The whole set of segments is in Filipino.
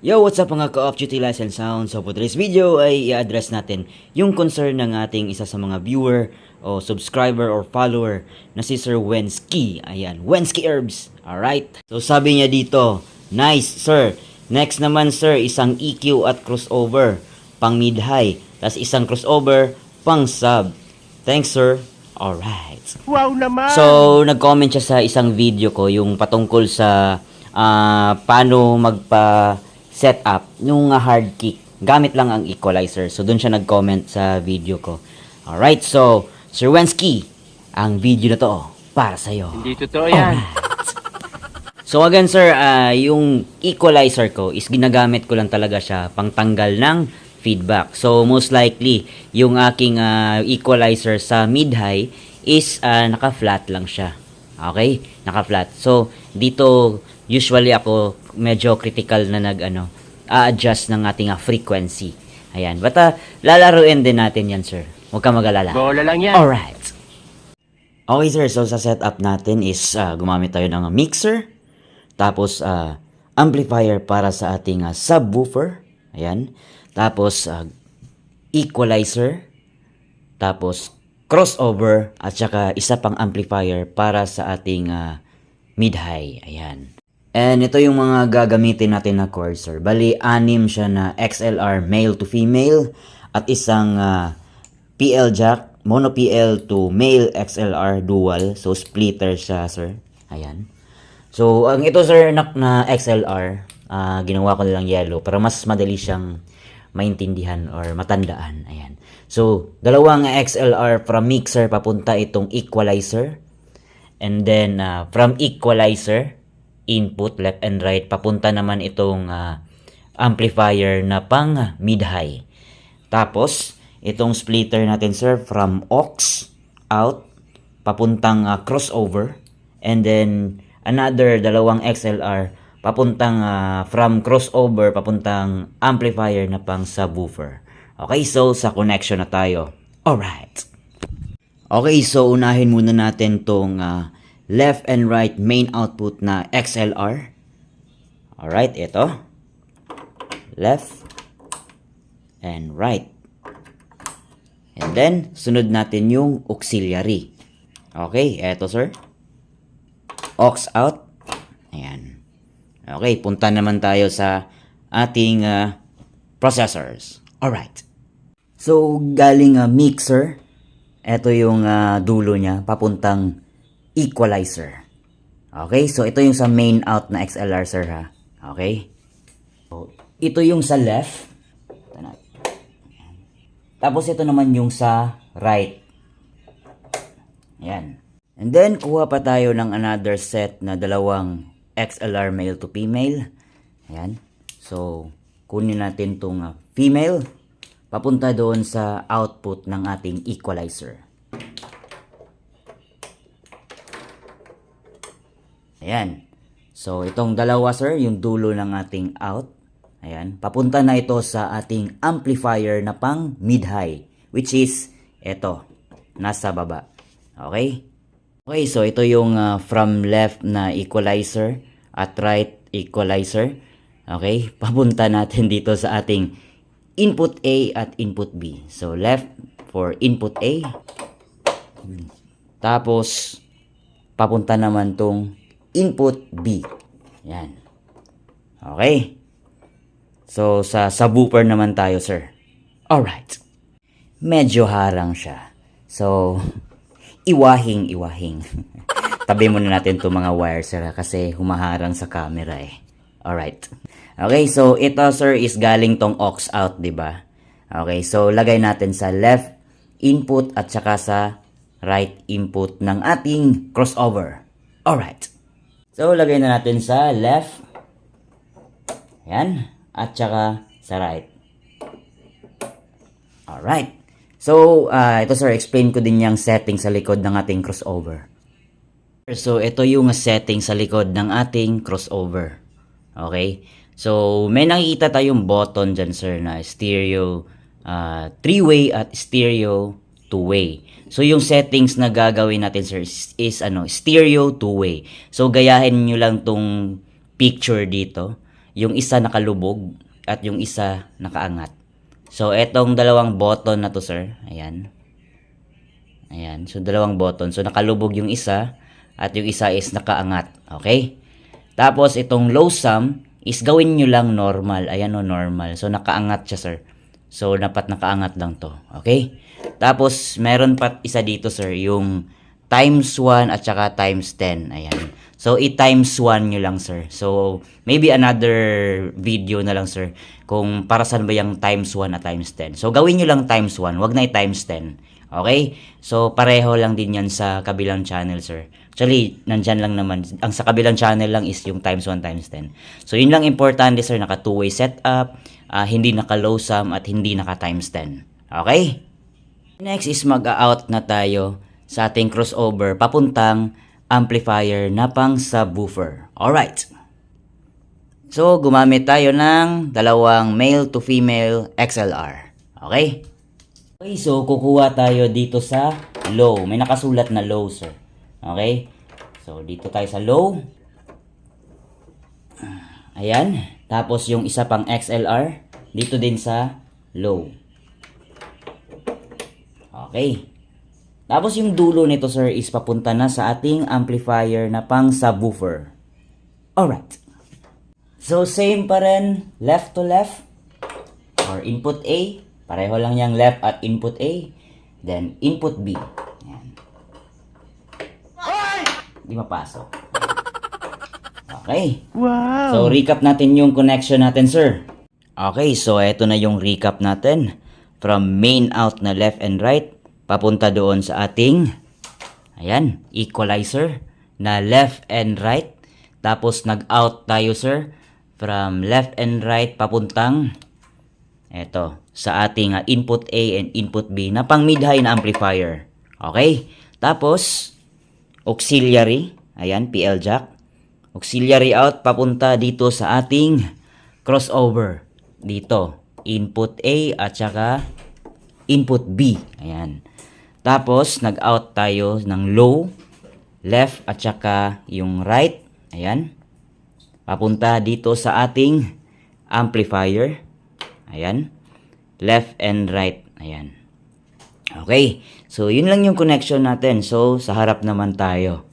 Yo, what's up mga ka-off duty lights and sound? So for today's video ay i-address natin yung concern ng ating isa sa mga viewer o subscriber or follower na si Sir Wensky. Ayan, Wensky Herbs. Alright. So sabi niya dito, nice sir. Next naman sir, isang EQ at crossover pang mid-high. Tapos isang crossover pang sub. Thanks sir. Alright. Wow naman! So nag-comment siya sa isang video ko yung patungkol sa paano magpa-set up nung hard kick gamit lang ang equalizer. So doon siya nag-comment sa video ko. Alright, so Sir Wensky, ang video na to para sa'yo. Hindi totoo yan. So again sir, yung equalizer ko is ginagamit ko lang talaga siya pangtanggal ng feedback. So most likely, yung aking equalizer sa mid-high is naka-flat lang siya. Okay? Naka-flat. So dito usually ako medyo critical na adjust ng ating frequency. Ayan. But lalaruin din natin yan sir. Huwag ka mag-alala. Bola lang yan. Alright. Okay sir, so sa setup natin is gumamit tayo ng mixer. Tapos amplifier para sa ating subwoofer. Ayan. Tapos equalizer. Tapos crossover. At saka isa pang amplifier para sa ating mid-high. Ayan. And ito yung mga gagamitin natin na chords sir. Bali, 6 siya na XLR male to female. At isang PL jack, mono PL to male XLR dual. So splitter siya sir. Ayan. So ang ito sir na XLR, ginawa ko nilang yellow para mas madali siyang maintindihan or matandaan. Ayan. So dalawang XLR from mixer papunta itong equalizer. And then from equalizer, input left and right, papunta naman itong amplifier na pang mid-high. Tapos itong splitter natin sir from aux out papuntang crossover, and then another dalawang XLR papuntang from crossover papuntang amplifier na pang subwoofer. Okay, so sa connection na tayo. Alright. Okay, so unahin muna natin tong left and right main output na XLR. Alright, ito. Left and right. And then, sunod natin yung auxiliary. Okay, eto sir. Aux out. Ayan. Okay, punta naman tayo sa ating processors. Alright. So, galing mixer. Ito yung dulo niya, papuntang equalizer. Okay, so ito yung sa main out na XLR sir ha. Okay. So, ito yung sa left. Tapos ito naman yung sa right. Ayan. And then, kuha pa tayo ng another set na dalawang XLR male to female. Ayan. So, kunin natin itong female. Papunta doon sa output ng ating equalizer. Ayan. So, itong dalawa sir, yung dulo ng ating out. Ayan. Papunta na ito sa ating amplifier na pang mid-high. Which is, ito. Nasa baba. Okay? Okay, so ito yung from left na equalizer at right equalizer. Okay? Papunta natin dito sa ating input A at input B. So, left for input A. Tapos, papunta naman tong input B. Yan. Okay. So, sa subwoofer naman tayo, sir. Alright. Medyo harang siya. So, iwahing. Tabi muna natin itong mga wires, sir, kasi humaharang sa camera eh. Alright. Okay, so ito sir is galing tong aux out, di ba? Okay, so lagay natin sa left input at saka sa right input ng ating crossover. Alright. So lagay na natin sa left. Yan. At saka sa right. Alright. So, ito sir, explain ko din yung setting sa likod ng ating crossover. So, ito yung setting sa likod ng ating crossover. Okay? So, may nakikita tayong button dyan, sir, na stereo 3-way at stereo 2-way. So, yung settings na gagawin natin, sir, is stereo 2-way. So, gayahin nyo lang tong picture dito. yung isa nakalubog at yung isa nakaangat. So, etong dalawang button na to, sir. Ayan. Ayan. So, dalawang button. So, nakalubog yung isa at yung isa is nakaangat. Okay? Tapos, itong low sum is gawin nyo lang normal. Ayan o, normal. So, nakaangat siya, sir. So, dapat nakaangat lang to. Okay? Tapos, meron pa isa dito, sir. Yung times 1 at saka times 10. Ayan. So, i-times 1 nyo lang, sir. So, maybe another video na lang, sir, kung para saan ba yung times 1 at times 10. So, gawin nyo lang times 1. Wag na i-times 10. Okay? So, pareho lang din yan sa kabilang channel, sir. Actually, nandyan lang naman. Ang sa kabilang channel lang is yung times 1 times 10. So, yun lang importante, sir. Naka two-way setup, hindi naka low sum, at hindi naka times 10. Okay? Next is mag-out na tayo sa ating crossover papuntang amplifier na pang subwoofer. Alright. So, gumamit tayo ng dalawang male to female XLR. Okay? Okay, so kukuha tayo dito sa low. May nakasulat na low, sir. Okay? So, dito tayo sa low. Ayan. Tapos, yung isa pang XLR, dito din sa low. Okay. Tapos yung dulo nito, sir, is papunta na sa ating amplifier na pang subwoofer. Alright. So, same pa rin, left to left, or input A. Pareho lang yung left at input A. Then, input B. Ayan. Di mapasok. Okay. Wow! So, recap natin yung connection natin, sir. Okay, so eto na yung recap natin. From main out na left and right, papunta doon sa ating, ayan, equalizer na left and right. Tapos nag-out tayo, sir, from left and right papuntang, eto, sa ating input A and input B na pang mid-high na amplifier. Okay? Tapos, auxiliary, ayan, PL jack. Auxiliary out papunta dito sa ating crossover. Dito, input A at saka input B. Ayan. Tapos, nag-out tayo ng low, left at saka yung right. Ayan. Papunta dito sa ating amplifier. Ayan. Left and right. Ayan. Okay. So, yun lang yung connection natin. So, sa harap naman tayo.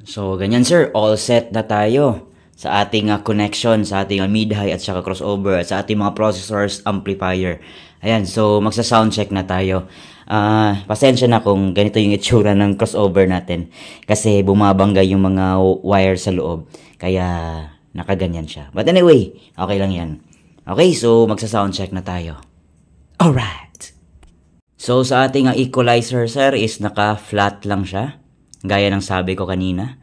So, ganyan, sir. All set na tayo sa ating connection, sa ating mid-high at saka crossover, at sa ating mga processors, amplifier. Ayan, so magsa-sound check na tayo. Pasensya na kung ganito yung itsura ng crossover natin. Kasi bumabangga yung mga wire sa loob. Kaya nakaganyan siya. But anyway, okay lang yan. Okay, so magsa-sound check na tayo. Alright. So sa ating equalizer, sir, is naka-flat lang siya. Gaya ng sabi ko kanina.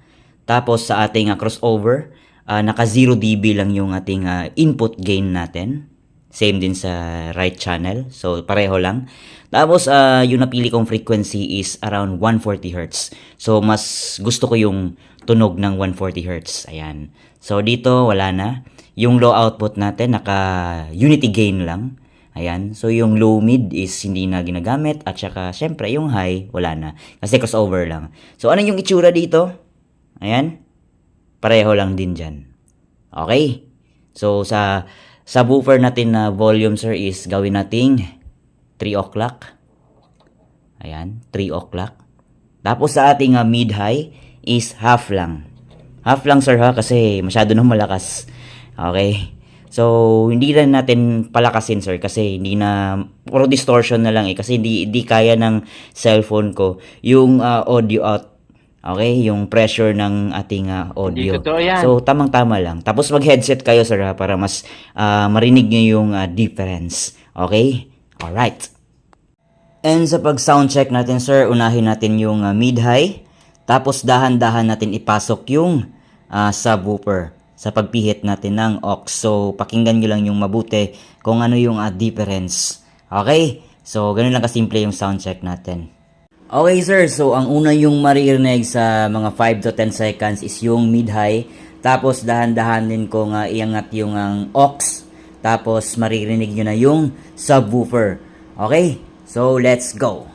Tapos sa ating crossover, naka 0 dB lang yung ating input gain natin. Same din sa right channel. So, pareho lang. Tapos, yung napili kong frequency is around 140 Hz. So, mas gusto ko yung tunog ng 140 Hz. Ayan. So, dito, wala na. Yung low output natin, naka-unity gain lang. Ayan. So, yung low mid is hindi na ginagamit. At saka, syempre, yung high, wala na. Kasi crossover lang. So, ano yung itsura dito? Ayan. Pareho lang din dyan. Okay. So, sa subwoofer natin na volume, sir, is gawin nating 3 o'clock. Ayan, 3 o'clock. Tapos sa ating mid-high is half lang. Half lang, sir, ha, kasi masyado nang malakas. Okay. So, hindi na natin palakasin, sir, kasi hindi na, puro distortion na lang kasi hindi kaya ng cellphone ko yung audio out. Okay, yung pressure ng ating audio. So, tamang-tama lang. Tapos mag-headset kayo, sir, ha, para mas marinig nyo yung difference. Okay? Alright. And sa pag-sound check natin, sir, unahin natin yung mid-high. Tapos dahan-dahan natin ipasok yung subwoofer sa pagpihit natin ng aux. So, pakinggan nyo lang yung mabuti kung ano yung difference. Okay? So, ganun lang kasimple yung sound check natin. Okay, sir, so ang una yung maririnig sa mga 5 to 10 seconds is yung mid-high. Tapos dahan-dahanin ko nga iangat yung aux. Tapos maririnig nyo na yung subwoofer. Okay, so let's go.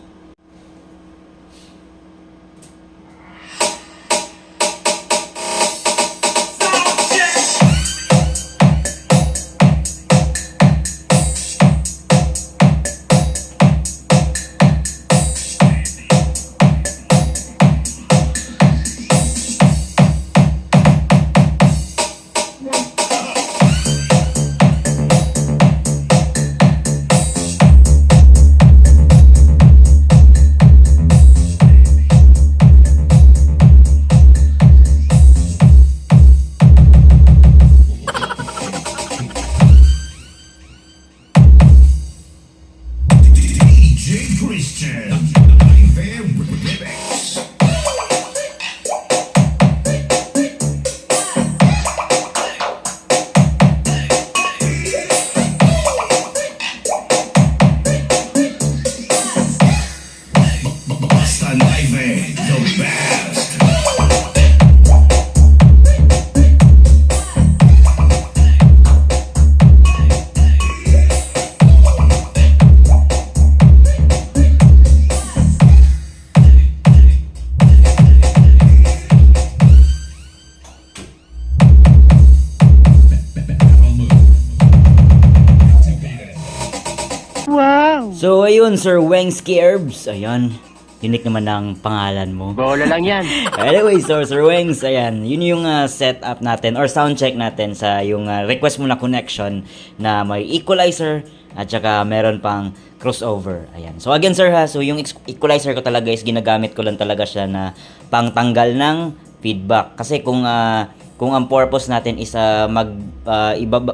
So ayun, Sir Weng Skierbs, ayan, unique naman ang pangalan mo. Bola lang yan. Anyway, so Sir Wengs, ayan, yun yung setup natin or sound check natin sa yung request mo na connection na may equalizer at saka meron pang crossover. Ayan. So again sir ha, so yung equalizer ko talaga is ginagamit ko lang talaga siya na pangtanggal ng feedback. Kasi kung ang purpose natin is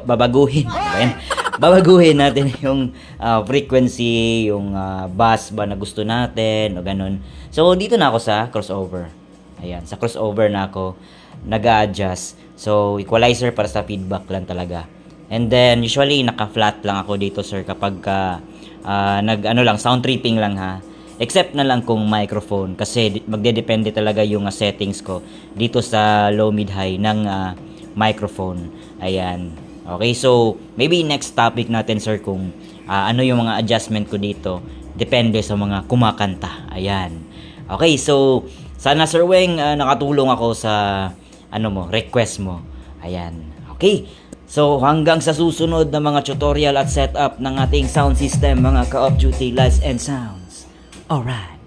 babaguhin, ayan, babaguhin natin yung frequency, yung bass ba na gusto natin o ganun. So dito na ako sa crossover. Ayan, sa crossover na ako nag-a-adjust. So equalizer para sa feedback lang talaga. And then usually naka-flat lang ako dito sir kapag lang sound tripping lang ha. Except na lang kung microphone kasi magdedepende talaga yung settings ko dito sa low mid high ng microphone. Ayan. Okay, so maybe next topic natin sir kung ano yung mga adjustment ko dito depende sa mga kumakanta. Ayan. Okay, so sana Sir Weng nakatulong ako sa request mo. Ayan. Okay. So hanggang sa susunod na mga tutorial at setup ng ating sound system mga ka-off duty lights and sounds. Alright.